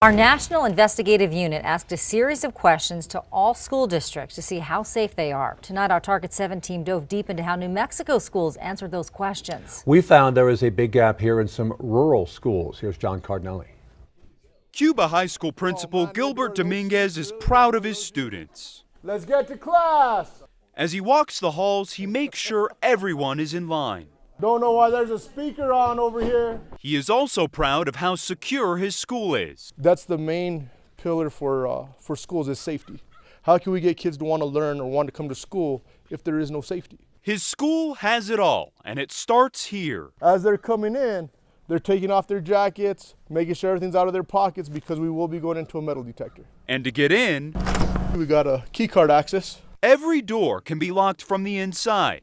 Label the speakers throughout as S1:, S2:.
S1: Our National Investigative Unit asked a series of questions to all school districts to see how safe they are. Tonight, our Target 7 team dove deep into how New Mexico schools answered those questions.
S2: We found there is a big gap here in some rural schools. Here's John Cardinelli.
S3: Cuba High School principal Gilbert Dominguez is proud of his students.
S4: Let's get to class.
S3: As he walks the halls, he makes sure everyone is in line.
S4: Don't know why there's a speaker on over here.
S3: He is also proud of how secure his school is.
S4: That's the main pillar for schools is safety. How can we get kids to want to learn or want to come to school if there is no safety?
S3: His school has it all, and it starts here.
S4: As they're coming in, they're taking off their jackets, making sure everything's out of their pockets because we will be going into a metal detector.
S3: And to get in,
S4: we got a key card access.
S3: Every door can be locked from the inside.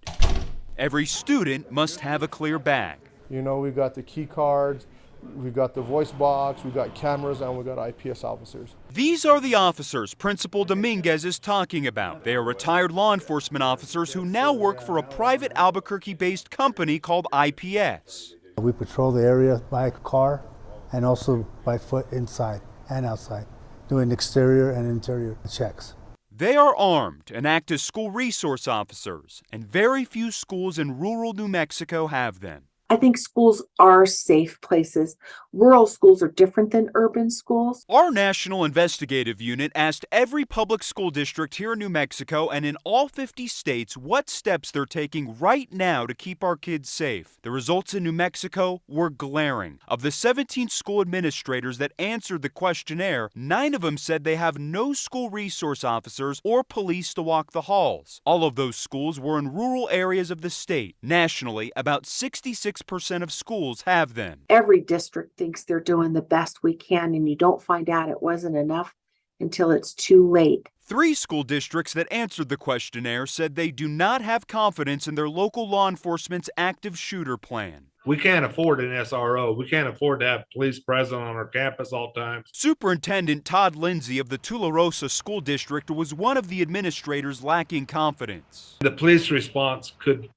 S3: Every student must have a clear bag.
S4: You know, we got the key cards, we got the voice box, we got cameras, and we got IPS officers.
S3: These are the officers Principal Dominguez is talking about. They are retired law enforcement officers who now work for a private Albuquerque-based company called IPS.
S5: We patrol the area by car and also by foot inside and outside, doing exterior and interior checks.
S3: They are armed and act as school resource officers, and very few schools in rural New Mexico have them.
S6: I think schools are safe places. Rural schools are different than urban schools.
S3: Our National Investigative Unit asked every public school district here in New Mexico and in all 50 states what steps they're taking right now to keep our kids safe. The results in New Mexico were glaring. Of the 17 school administrators that answered the questionnaire, 9 of them said they have no school resource officers or police to walk the halls. All of those schools were in rural areas of the state. Nationally, about 66% of schools have them.
S6: Every district thinks they're doing the best we can, and you don't find out it wasn't enough until it's too late.
S3: 3 school districts that answered the questionnaire said they do not have confidence in their local law enforcement's active shooter plan.
S7: We can't afford an SRO. We can't afford to have police present on our campus all times.
S3: Superintendent Todd Lindsay of the Tularosa School District was one of the administrators lacking confidence.
S7: The police response could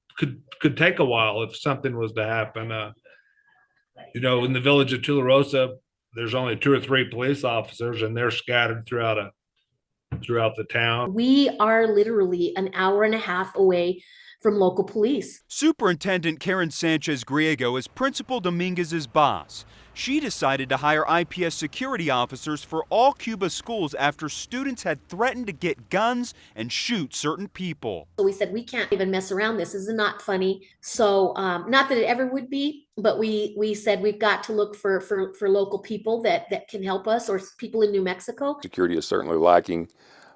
S7: take a while if something was to happen. You know, in the village of Tularosa, there's only 2 or 3 police officers, and they're scattered throughout the town.
S8: We are literally an hour and a half away from local police.
S3: Superintendent Karen Sanchez Griego is Principal Dominguez's boss. She decided to hire IPS security officers for all Cuba schools after students had threatened to get guns and shoot certain people.
S8: So we said, we can't even mess around. This is not funny. So not that it ever would be, but we said we've got to look for local people that can help us, or people in New Mexico.
S9: Security is certainly lacking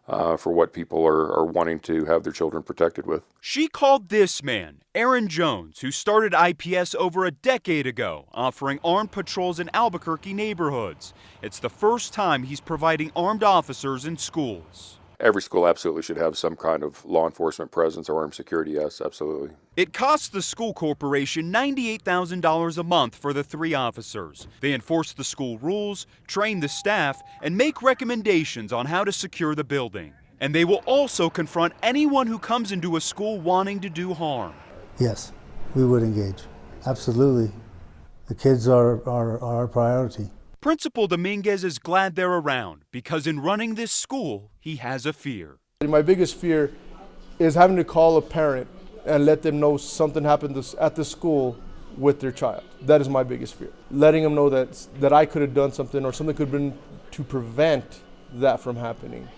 S9: for what people are wanting to have their children protected with.
S3: She called this man, Aaron Jones, who started IPS over a decade ago, offering armed patrols in Albuquerque neighborhoods. It's the first time he's providing armed officers in schools.
S9: Every school absolutely should have some kind of law enforcement presence or armed security, yes, absolutely.
S3: It costs the school corporation $98,000 a month for the 3 officers. They enforce the school rules, train the staff, and make recommendations on how to secure the building. And they will also confront anyone who comes into a school wanting to do harm.
S5: Yes, we would engage. Absolutely. The kids are our priority.
S3: Principal Dominguez is glad they're around because in running this school, he has a fear.
S4: My biggest fear is having to call a parent and let them know something happened at the school with their child. That is my biggest fear. Letting them know that I could have done something, or something could have been to prevent that from happening,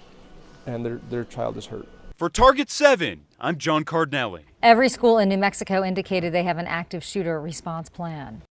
S4: and their child is hurt.
S3: For Target 7, I'm John Cardinelli.
S1: Every school in New Mexico indicated they have an active shooter response plan.